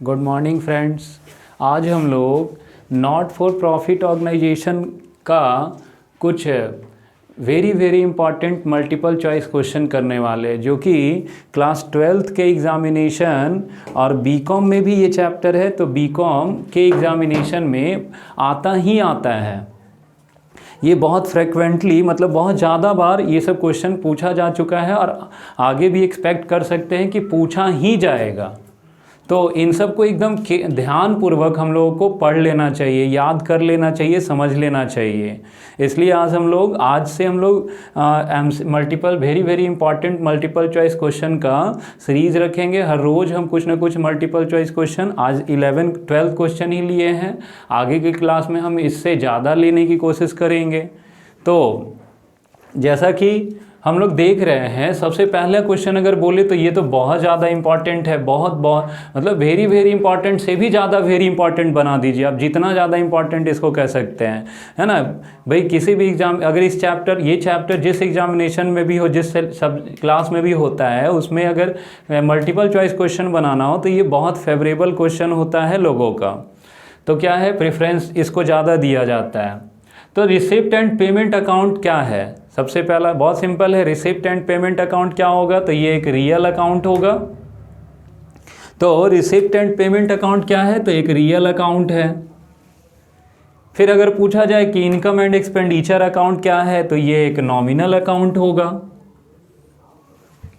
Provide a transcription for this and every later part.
Good morning friends. आज हम लोग नॉट फॉर प्रॉफिट ऑर्गेनाइजेशन का कुछ very important multiple choice question करने वाले, जो कि क्लास 12th के एग्ज़ामिनेशन और बीकॉम में भी ये चैप्टर है, तो बीकॉम के एग्ज़ामिनेशन में आता ही आता है। ये बहुत फ्रेक्वेंटली, मतलब बहुत ज़्यादा बार ये सब क्वेश्चन पूछा जा चुका है और आगे भी एक्सपेक्ट कर सकते हैं कि पूछा ही जाएगा। तो इन सब को एकदम ध्यानपूर्वक हम लोगों को पढ़ लेना चाहिए, याद कर लेना चाहिए, समझ लेना चाहिए। इसलिए आज से हम लोग multiple very important multiple choice question का सीरीज़ रखेंगे। हर रोज़ हम कुछ ना कुछ मल्टीपल चॉइस क्वेश्चन, आज 11-12 क्वेश्चन ही लिए हैं, आगे की क्लास में हम इससे ज़्यादा लेने की कोशिश करेंगे। तो जैसा कि हम लोग देख रहे हैं, सबसे पहला क्वेश्चन अगर बोले तो ये तो बहुत ज़्यादा इंपॉर्टेंट है, बहुत मतलब वेरी इंपॉर्टेंट से भी ज़्यादा वेरी इंपॉर्टेंट बना दीजिए आप, जितना ज़्यादा इंपॉर्टेंट इसको कह सकते हैं, है ना भाई। किसी भी एग्जाम, अगर ये चैप्टर जिस एग्जामिनेशन में भी हो, जिस सब क्लास में भी होता है, उसमें अगर मल्टीपल चॉइस क्वेश्चन बनाना हो तो ये बहुत फेवरेबल क्वेश्चन होता है लोगों का। तो क्या है, प्रेफरेंस इसको ज़्यादा दिया जाता है। तो रिसिप्ट एंड पेमेंट अकाउंट क्या है? सबसे पहला बहुत सिंपल है, रिसिप्ट एंड पेमेंट अकाउंट क्या होगा? तो ये एक रियल अकाउंट होगा। तो रिसिप्ट एंड पेमेंट अकाउंट क्या है? तो एक रियल अकाउंट है। फिर अगर पूछा जाए कि इनकम एंड एक्सपेंडिचर अकाउंट क्या है, तो ये एक नॉमिनल अकाउंट होगा।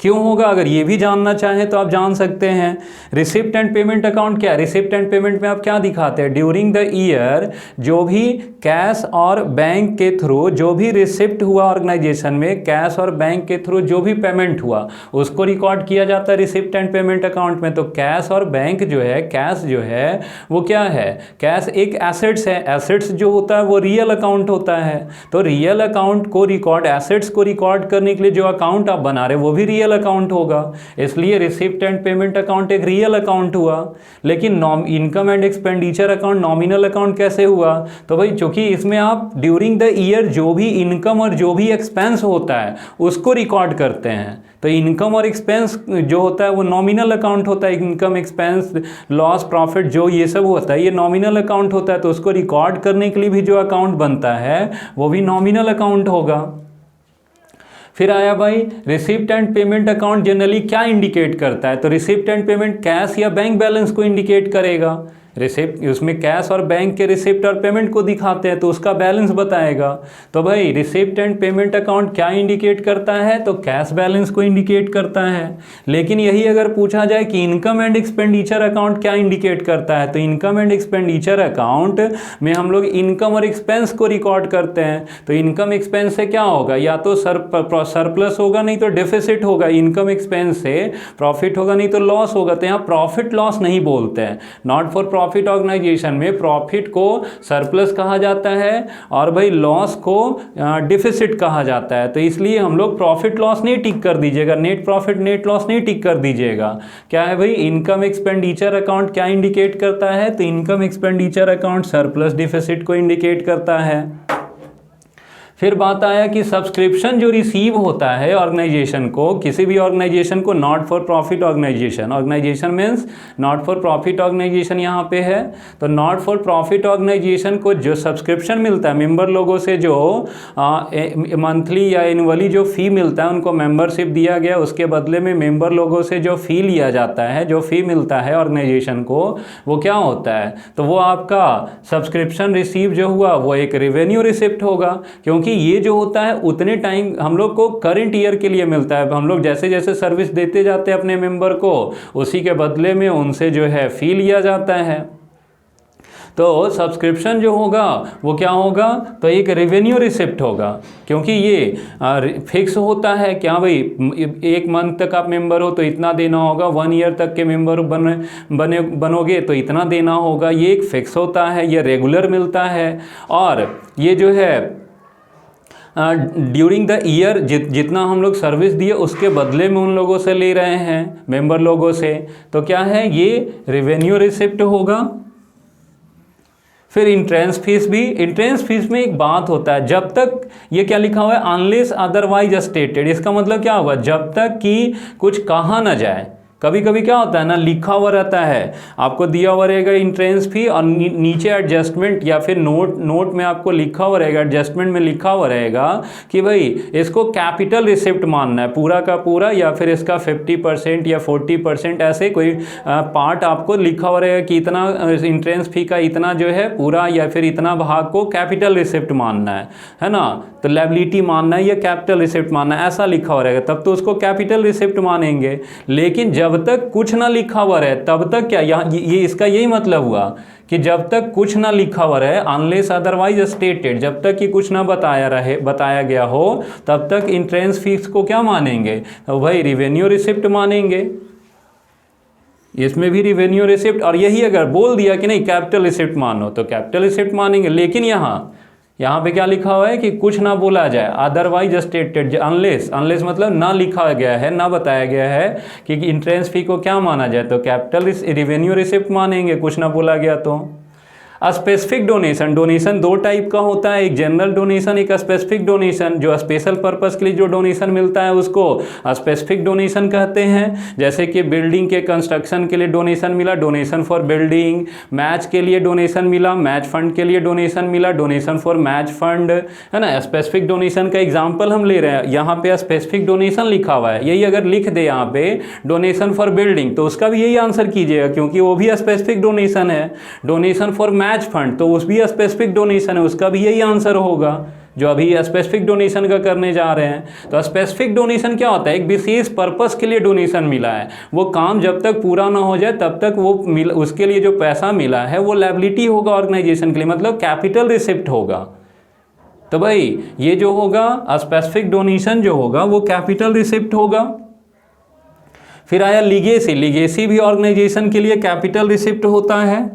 क्यों होगा? अगर ये भी जानना चाहें तो आप जान सकते हैं। रिसिप्ट एंड पेमेंट अकाउंट क्या है? रिसिप्ट एंड पेमेंट में आप क्या दिखाते हैं? ड्यूरिंग द ईयर जो भी कैश और बैंक के थ्रू जो भी रिसिप्ट हुआ ऑर्गेनाइजेशन में, कैश और बैंक के थ्रू जो भी पेमेंट हुआ उसको रिकॉर्ड किया जाता है रिसिप्ट एंड पेमेंट अकाउंट में। तो कैश और बैंक जो है, कैश जो है वो क्या है? कैश एक एसेट्स है। एसेट्स जो होता है वो रियल अकाउंट होता है। तो रियल अकाउंट को रिकॉर्ड, एसेट्स को रिकॉर्ड करने के लिए जो अकाउंट आप बना रहे वो भी रियल अकाउंट होगा। इसलिए रिसिप्ट एंड पेमेंट अकाउंट एक रियल अकाउंट हुआ। लेकिन income and expenditure account nominal account कैसे हुआ? तो भाई चूंकि इसमें आप ड्यूरिंग द ईयर जो भी इनकम और जो भी एक्सपेंस होता है उसको रिकॉर्ड करते हैं। तो इनकम और एक्सपेंस जो होता है वो नॉमिनल अकाउंट होता है। इनकम, एक्सपेंस, लॉस, प्रॉफिट जो ये सब होता है ये नॉमिनल अकाउंट होता है। तो उसको रिकॉर्ड करने के लिए भी जो अकाउंट बनता है वो भी नॉमिनल अकाउंट होगा। फिर आया भाई receipt and payment account generally क्या इंडिकेट करता है? तो रिसिप्ट एंड पेमेंट कैश या बैंक बैलेंस को इंडिकेट करेगा। रिसिप्ट उसमें कैश और बैंक के रिसिप्ट और पेमेंट को दिखाते हैं तो उसका बैलेंस बताएगा। तो भाई रिसिप्ट एंड पेमेंट अकाउंट क्या इंडिकेट करता है? तो कैश बैलेंस को इंडिकेट करता है। लेकिन यही अगर पूछा जाए कि इनकम एंड एक्सपेंडिचर अकाउंट क्या इंडिकेट करता है, तो इनकम एंड एक्सपेंडिचर अकाउंट में हम लोग इनकम और एक्सपेंस को रिकॉर्ड करते हैं। तो इनकम एक्सपेंस से क्या होगा? या तो सरप्लस होगा, नहीं तो डेफिसिट होगा। इनकम एक्सपेंस से प्रॉफिट होगा, नहीं तो लॉस होगा। तो यहाँ प्रॉफिट लॉस नहीं बोलते हैं। नॉट फॉर प्रॉफिट ऑर्गेनाइजेशन में प्रॉफिट को सरप्लस कहा जाता है और भाई लॉस को डिफिसिट कहा जाता है। तो इसलिए हम लोग प्रॉफिट लॉस नहीं टिक कर दीजिएगा, नेट प्रॉफिट नेट लॉस नहीं टिक कर दीजिएगा। क्या है भाई, इनकम एक्सपेंडिचर अकाउंट क्या इंडिकेट करता है? तो income expenditure account surplus deficit को इंडिकेट करता है। फिर बात आया कि सब्सक्रिप्शन जो रिसीव होता है ऑर्गेनाइजेशन को, किसी भी ऑर्गेनाइजेशन को, not for profit organisation, organisation means not for profit organisation यहाँ पे है। तो नॉट फॉर प्रॉफिट ऑर्गेनाइजेशन को जो सब्सक्रिप्शन मिलता है मेंबर लोगों से, जो मंथली या एनुअली जो फ़ी मिलता है, उनको मेंबरशिप दिया गया, उसके बदले में मेंबर लोगों से जो फ़ी लिया जाता है, जो फ़ी मिलता है ऑर्गेनाइजेशन को, वो क्या होता है? तो वो आपका सब्सक्रिप्शन रिसीव जो हुआ वो एक रेवेन्यू रिसिप्ट होगा। क्योंकि ये जो होता है उतने टाइम हम लोग को करंट ईयर के लिए मिलता है। हम लोग जैसे जैसे सर्विस देते जाते हैं अपने मेंबर को, उसी के बदले में उनसे जो है फी लिया जाता है। तो सब्सक्रिप्शन जो होगा वो क्या होगा? तो एक रेवेन्यू रिसिप्ट होगा। क्योंकि ये फिक्स होता है क्या भाई, 1 मंथ तक आप मेंबर हो तो इतना देना होगा, 1 ईयर तक के मेंबर बनोगे तो इतना देना होगा। ये एक फिक्स होता है, ये रेगुलर मिलता है। और ये जो है ड्यूरिंग द ईयर जितना हम लोग सर्विस दिए उसके बदले में उन लोगों से ले रहे हैं, मेंबर लोगों से। तो क्या है, ये रेवेन्यू रिसिप्ट होगा। फिर इंट्रेंस फीस भी, इंट्रेंस फीस में एक बात होता है, जब तक ये क्या लिखा हुआ है, अनलेस अदरवाइज स्टेटेड, इसका मतलब क्या होगा? जब तक कि कुछ कहा ना जाए, कभी कभी क्या होता है ना, लिखा हुआ रहता है, आपको दिया हुआ रहेगा इंट्रेंस फी और नीचे एडजस्टमेंट या फिर नोट में आपको लिखा हुआ रहेगा, एडजस्टमेंट में लिखा हुआ रहेगा कि भाई इसको कैपिटल रिसिप्ट मानना है पूरा का पूरा, या फिर इसका 50% या 40% ऐसे कोई पार्ट आपको लिखा हुआ रहेगा कि इतना इंट्रेंस फी का इतना जो है पूरा या फिर इतना भाग को कैपिटल रिसिप्ट मानना है ना, तो लायबिलिटी मानना है या कैपिटल रिसिप्ट मानना है, ऐसा लिखा हुआ रहेगा, तब तो उसको कैपिटल रिसिप्ट मानेंगे। लेकिन जब तक कुछ ना लिखा हुआ रहे तब तक क्या, ये इसका यही मतलब हुआ कि जब तक कुछ ना लिखा हुआ रहे, अनलेस अदरवाइज स्टेटेड, जब तक कि कुछ ना बताया गया हो तब तक इंट्रेंस फीस को क्या मानेंगे, तो भाई रिवेन्यू रिसिप्ट मानेंगे। इसमें भी रिवेन्यू रिसिप्ट, और यही अगर बोल दिया कि नहीं कैपिटल रिसिप्ट मानो तो कैपिटल रिसिप्ट मानेंगे। लेकिन यहाँ पे क्या लिखा हुआ है कि कुछ ना बोला जाए, अदरवाइज स्टेटेड, अनलेस मतलब ना लिखा गया है, ना बताया गया है कि इंट्रेंस फी को क्या माना जाए, तो कैपिटल रिवेन्यू रिसिप्ट मानेंगे, कुछ ना बोला गया तो। स्पेसिफिक डोनेशन दो टाइप का होता है, एक जनरल डोनेशन, एक स्पेसिफिक डोनेशन। जो स्पेशल पर्पस के लिए जो डोनेशन मिलता है उसको स्पेसिफिक डोनेशन कहते हैं। जैसे कि बिल्डिंग के कंस्ट्रक्शन के लिए डोनेशन मिला, डोनेशन फॉर बिल्डिंग, मैच के लिए डोनेशन मिला, मैच फंड के लिए डोनेशन मिला, डोनेशन फॉर मैच फंड, है ना। स्पेसिफिक डोनेशन का एग्जाम्पल हम ले रहे हैं, यहाँ पे स्पेसिफिक डोनेशन लिखा हुआ है, यही अगर लिख दे यहाँ पे डोनेशन फॉर बिल्डिंग तो उसका भी यही आंसर कीजिएगा, क्योंकि वो भी स्पेसिफिक डोनेशन है। डोनेशन फॉर मैच फंड तो उस भी स्पेसिफिक डोनेशन है, उसका भी यही आंसर होगा जो अभी स्पेसिफिक डोनेशन का करने जा रहे हैं। तो स्पेसिफिक डोनेशन क्या होता है, एक विशेष पर्पस के लिए डोनेशन मिला है, वो काम जब तक पूरा ना हो जाए तब तक वो उसके लिए जो पैसा मिला है वो लायबिलिटी होगा ऑर्गेनाइजेशन के लिए, मतलब कैपिटल रिसिप्ट होगा। तो भाई ये जो होगा स्पेसिफिक डोनेशन जो होगा वो कैपिटल रिसिप्ट होगा। फिर आया लीगेसी भी ऑर्गेनाइजेशन के लिए कैपिटल रिसिप्ट होता है।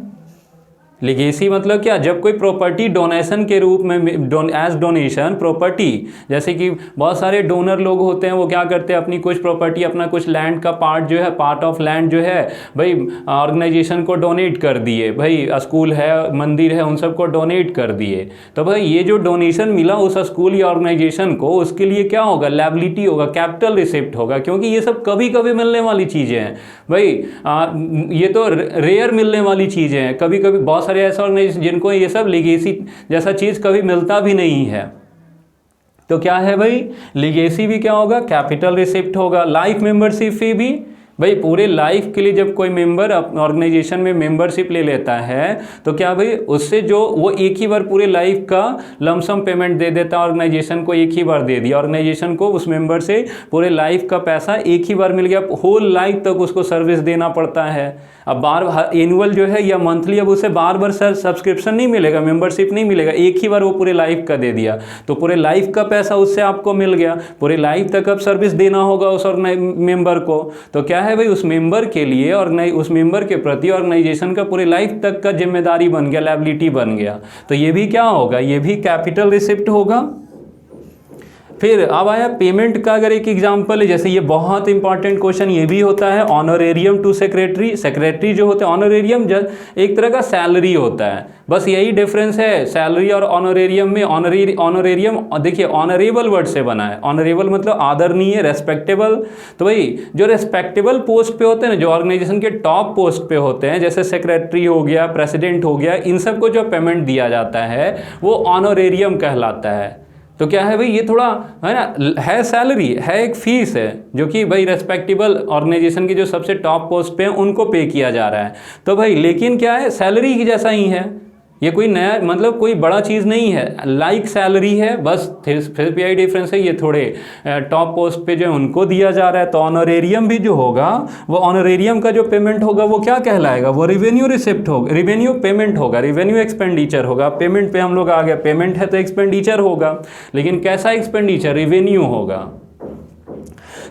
लीगेसी मतलब क्या, जब कोई प्रॉपर्टी डोनेशन के रूप में एज डोनेशन प्रॉपर्टी, जैसे कि बहुत सारे डोनर लोग होते हैं वो क्या करते हैं अपनी कुछ प्रॉपर्टी, अपना कुछ लैंड का पार्ट जो है, पार्ट ऑफ लैंड जो है भाई ऑर्गेनाइजेशन को डोनेट कर दिए, भाई स्कूल है, मंदिर है, उन सबको डोनेट कर दिए। तो भाई ये जो डोनेशन मिला उस स्कूल या ऑर्गेनाइजेशन को, उसके लिए क्या होगा, लायबिलिटी होगा, कैपिटल रिसिप्ट होगा, क्योंकि ये सब कभी कभी मिलने वाली चीज़ें हैं भाई, ये तो रेयर मिलने वाली चीज़ें हैं। कभी कभी बहुत ऐसा ऑर्गेनाइजेशन जिनको ये सब लीगेसी जैसा चीज कभी मिलता भी नहीं है, तो क्या है भाई, लीगेसी भी क्या होगा, कैपिटल रिसिप्ट होगा। लाइफ मेंबरशिप फी भी भाई पूरे लाइफ के लिए जब कोई मेंबर ऑर्गेनाइजेशन में मेंबरशिप ले लेता है तो क्या भाई उससे जो वो एक ही बार पूरे लाइफ का लमसम पेमेंट दे देता है ऑर्गेनाइजेशन को, एक ही बार दे दिया ऑर्गेनाइजेशन को, उस मेंबर से पूरे लाइफ का पैसा एक ही बार मिल गया, होल लाइफ तक उसको सर्विस देना पड़ता है। अब बार एनुअल जो है या मंथली, अब उसे बार बार सब्सक्रिप्शन नहीं मिलेगा, मेंबरशिप नहीं मिलेगा, एक ही बार वो पूरे लाइफ का दे दिया तो पूरे लाइफ का पैसा उससे आपको मिल गया, पूरे लाइफ तक अब सर्विस देना होगा उस मेंबर को। तो क्या है भाई, उस मेंबर के लिए और उस मेंबर के प्रति ऑर्गेनाइजेशन का पूरे लाइफ तक का जिम्मेदारी बन गया, लायबिलिटी बन गया। तो ये भी क्या होगा, ये भी कैपिटल रिसिप्ट होगा। फिर अब आया पेमेंट का, अगर एक एग्जांपल है, जैसे ये बहुत इंपॉर्टेंट क्वेश्चन ये भी होता है, ऑनरेरियम टू सेक्रेटरी। सेक्रेटरी जो होते हैं, ऑनरेरियम एक तरह का सैलरी होता है, बस यही डिफरेंस है सैलरी और ऑनरेरियम में। ऑनरेरियम देखिए ऑनरेबल वर्ड से बना है, ऑनरेबल मतलब आदरणीय, रेस्पेक्टेबल। तो भाई जो रेस्पेक्टेबल पोस्ट पे होते हैं ना, जो ऑर्गेनाइजेशन के टॉप पोस्ट पे होते हैं, जैसे सेक्रेटरी हो गया, प्रेसिडेंट हो गया, इन सबको जो पेमेंट दिया जाता है वो ऑनरेरियम कहलाता है। तो क्या है भाई, ये थोड़ा है ना, है सैलरी, है एक फीस है जो कि भाई रेस्पेक्टेबल ऑर्गेनाइजेशन के जो सबसे टॉप पोस्ट पे हैं उनको पे किया जा रहा है। तो भाई लेकिन क्या है, सैलरी की जैसा ही है, ये कोई नया मतलब कोई बड़ा चीज़ नहीं है, लाइक सैलरी है, बस फिर भी यही डिफरेंस है, ये थोड़े टॉप पोस्ट पे जो है उनको दिया जा रहा है। तो ऑनरेरियम भी जो होगा वो ऑनरेरियम का जो पेमेंट होगा वो क्या कहलाएगा, वो रिवेन्यू रिसिप्ट होगा, रिवेन्यू पेमेंट होगा, रिवेन्यू एक्सपेंडिचर होगा। पेमेंट पे हम लोग आ गया, पेमेंट है तो एक्सपेंडिचर होगा, लेकिन कैसा एक्सपेंडिचर, रिवेन्यू होगा।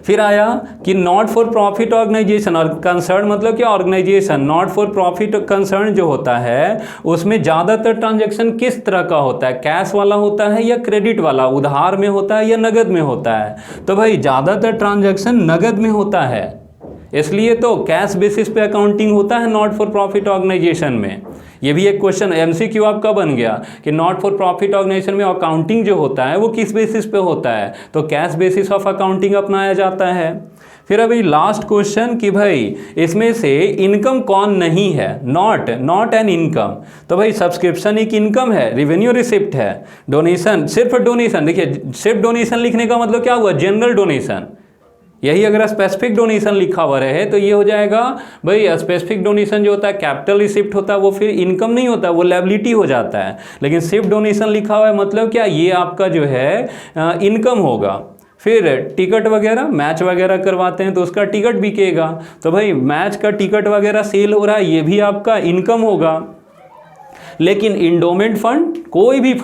फिर आया कि नॉट फॉर प्रॉफिट ऑर्गेनाइजेशन, और कंसर्न मतलब क्या, organisation not for profit concern जो होता है उसमें ज़्यादातर ट्रांजैक्शन किस तरह का होता है, कैश वाला होता है या क्रेडिट वाला, उधार में होता है या नगद में होता है। तो भाई ज़्यादातर ट्रांजैक्शन नगद में होता है, इसलिए तो कैश बेसिस पे अकाउंटिंग होता है नॉट फॉर प्रॉफिट ऑर्गेनाइजेशन में। ये भी एक क्वेश्चन एमसीक्यू आपका बन गया कि नॉट फॉर प्रॉफिट ऑर्गेनाइजेशन में अकाउंटिंग जो होता है वो किस बेसिस पे होता है, तो कैश बेसिस ऑफ अकाउंटिंग अपनाया जाता है। फिर अभी लास्ट क्वेश्चन कि भाई इसमें से इनकम कौन नहीं है, नॉट एन इनकम। तो भाई सब्सक्रिप्शन एक इनकम है, रेवेन्यू रिसिप्ट है, डोनेशन सिर्फ डोनेशन, देखिए सिर्फ डोनेशन लिखने का मतलब क्या हुआ, जनरल डोनेशन। यही अगर स्पेसिफिक डोनेशन लिखा हुआ रहे तो ये हो जाएगा भाई स्पेसिफिक डोनेशन जो होता है कैपिटल रिसिप्ट होता है, वो फिर इनकम नहीं होता, वो लायबिलिटी हो जाता है। लेकिन सिर्फ डोनेशन लिखा हुआ है मतलब क्या, ये आपका जो है इनकम होगा। फिर टिकट वगैरह मैच वगैरह करवाते हैं तो उसका टिकट बिकेगा, तो भाई मैच का टिकट वगैरह सेल हो रहा है, ये भी आपका इनकम होगा। लेकिन इंडोमेंट फंड, कोई भी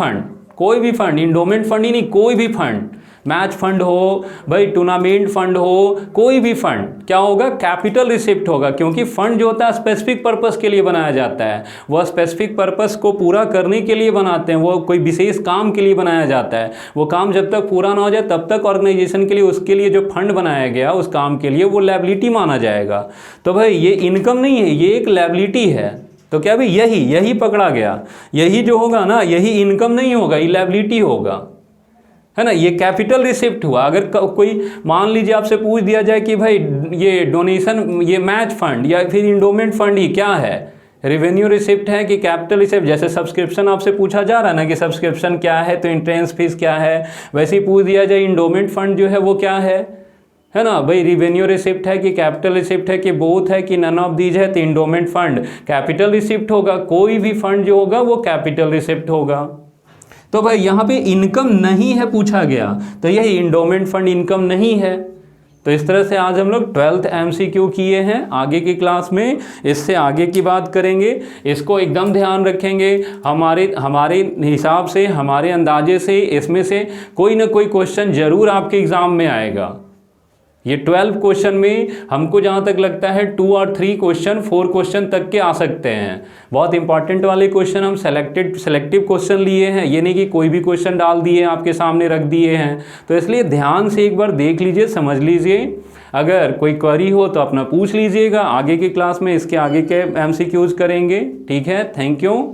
फंड, इंडोमेंट फंड ही नहीं, कोई भी फंड, मैच फंड हो भाई, टूर्नामेंट फंड हो, कोई भी फंड क्या होगा, कैपिटल रिसिप्ट होगा। क्योंकि फंड जो होता है स्पेसिफिक पर्पस के लिए बनाया जाता है, वह स्पेसिफिक पर्पस को पूरा करने के लिए बनाते हैं, वो कोई विशेष काम के लिए बनाया जाता है। वो काम जब तक पूरा ना हो जाए तब तक ऑर्गेनाइजेशन के लिए, उसके लिए जो फंड बनाया गया उस काम के लिए, वो लायबिलिटी माना जाएगा। तो भाई ये इनकम नहीं है, ये एक लायबिलिटी है। तो क्या भाई यही पकड़ा गया, यही जो होगा ना, यही इनकम नहीं होगा, ये लायबिलिटी होगा, है ना। ये कैपिटल रिसिप्ट हुआ। अगर कोई मान लीजिए आपसे पूछ दिया जाए कि भाई ये डोनेशन, ये मैच फंड या फिर इंडोमेंट फंड ही क्या है, रेवेन्यू रिसिप्ट है कि कैपिटल रिसिप्ट, जैसे सब्सक्रिप्शन आपसे पूछा जा रहा है ना कि सब्सक्रिप्शन क्या है तो एंट्रेंस फीस क्या है, वैसे ही पूछ दिया जाए इंडोमेंट फंड जो है वो क्या है ना भाई, रेवेन्यू रिसिप्ट है कि कैपिटल रिसिप्ट है कि बोथ है कि नन ऑफ दीज है, तो इंडोमेंट फंड कैपिटल रिसिप्ट होगा। कोई भी फंड जो होगा वो कैपिटल रिसिप्ट होगा। तो भाई यहाँ पे इनकम नहीं है पूछा गया, तो यही इंडोमेंट फंड इनकम नहीं है। तो इस तरह से आज हम लोग 12th MCQ किए हैं। आगे की क्लास में इससे आगे की बात करेंगे, इसको एकदम ध्यान रखेंगे। हमारे हिसाब से, हमारे अंदाजे से इसमें से कोई ना कोई क्वेश्चन जरूर आपके एग्ज़ाम में आएगा। ये 12 क्वेश्चन में हमको जहाँ तक लगता है 2 और 3 क्वेश्चन 4 क्वेश्चन तक के आ सकते हैं। बहुत इंपॉर्टेंट वाले क्वेश्चन हम सेलेक्टिव क्वेश्चन लिए हैं, ये नहीं कि कोई भी क्वेश्चन डाल दिए आपके सामने रख दिए हैं। तो इसलिए ध्यान से एक बार देख लीजिए, समझ लीजिए। अगर कोई क्वेरी हो तो अपना पूछ लीजिएगा। आगे की क्लास में इसके आगे के MCQs करेंगे। ठीक है, थैंक यू।